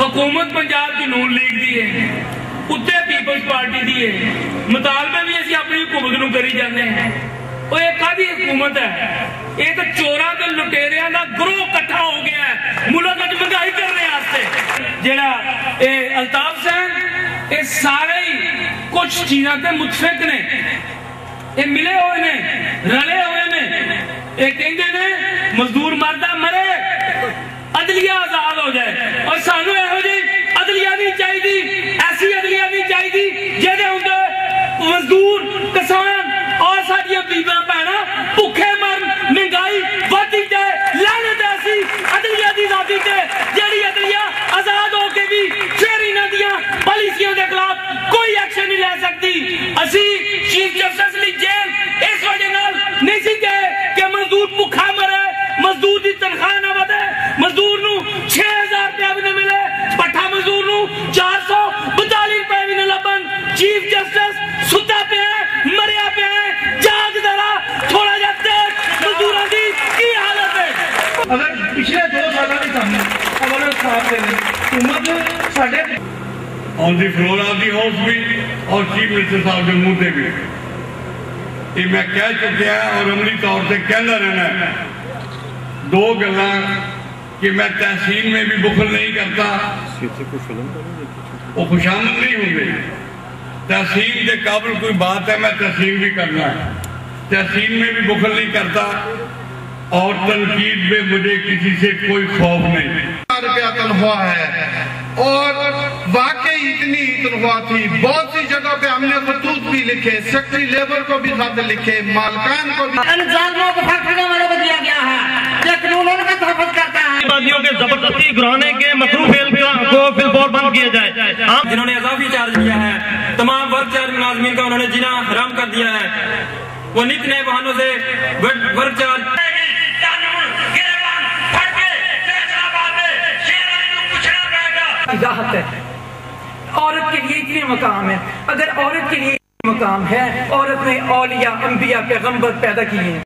حکومت پنجاب کی نون لیگ دی ہے، اتنے پیپلز پارٹی دی ہے، مطالبے بھی اسی اپنی حکومت نو کری جانے ہیں۔ وہ ایک کادی حکومت ہے، یہ تو چوراں تے لٹیریاں دا گروہ کٹھا ہو گیا ہے ملک وچ مہنگائی کرنے واسطے۔ جڑا الطاف صاحب یہ سارے ہی کچھ چیزاں تے متفق نے، یہ ملے ہوئے نے، رلے ہوئے نے، یہ کہندے نے مزدور مردہ مرے عدلیہ آزاد ہو جائے، اور سانو ایہو جی عدلیہ نہیں چاہیے، ایسی عدلیہ نہیں چاہیے جہدے اندر مزدور کسان اور ساری بیویاں بہناں بھوکے مرن، مہنگائی بڑھتی جائے، لعنت ایسی عدلیہ دی ذاتی تے جیڑی عدلیہ آزاد ہو کے بھی پھر انہاں دیاں پالیسیاں دے خلاف کوئی ایکشن نہیں لے سکتی۔ اسی چیف جسٹس لی جیل اس وجہ نال نہیں سی گئے کہ مزدور بھوکا مرے، مزدور دی تنخواہ نہ ودے، مزدور نو 6000 روپیہ بھی نہ ملے، پٹھا مزدور نو 442 روپے بھی نہ لبن۔ چیف جسٹس ستا پہ ہے، مریا پہ ہے، جاگ ذرا تھوڑا جا دیکھ مزدوراں دی کی حالت ہے۔ اگر پچھلے 2 سالوں کی سامنے اول صاحب دے حکومت ساڈے آن دی فلور آف دی ہاؤس بھی اور چیف منسٹر صاحب کے منہ تے بھی یہ میں کہہ چکیا ہے اور عملی طور سے کہنا رہنا ہے۔ 2 گلاں کہ میں تحسین میں بھی بخل نہیں کرتا، وہ خوشامد نہیں ہوں گے۔ تحسین کے قابل کوئی بات ہے، میں تحسین بھی کرنا ہے، تحسین میں بھی بخل نہیں کرتا، اور تنقید میں مجھے کسی سے کوئی خوف نہیں۔ روپیہ تنخواہ ہے اور واقعی اتنی تنخواہ تھی، بہت سی جگہ پہ ہم نے خطوط بھی لکھے، سیکٹری لیبر کو بھی خط لکھے، مالکان کو بھی۔ ان ظالموں کو پھٹنے والے بدلیا گیا ہے، یہ قانون ان کا تحفظ کرتا ہے۔ بادیوں کے زبردستی گرانے کے مکروہ فعل کو فی الفور بند کیا جائے۔ جنہوں نے اضافی چارج لیا ہے، تمام ورک چارج ملازمین کا انہوں نے جنا حرام کر دیا ہے، وہ نت نئے بہانوں سے ورک چارج وضاحت ہے۔ عورت کے لیے اتنے مقام ہے، اگر عورت کے لیے مقام ہے، عورت نے اولیاء انبیاء پیغمبر پیدا کیے ہیں۔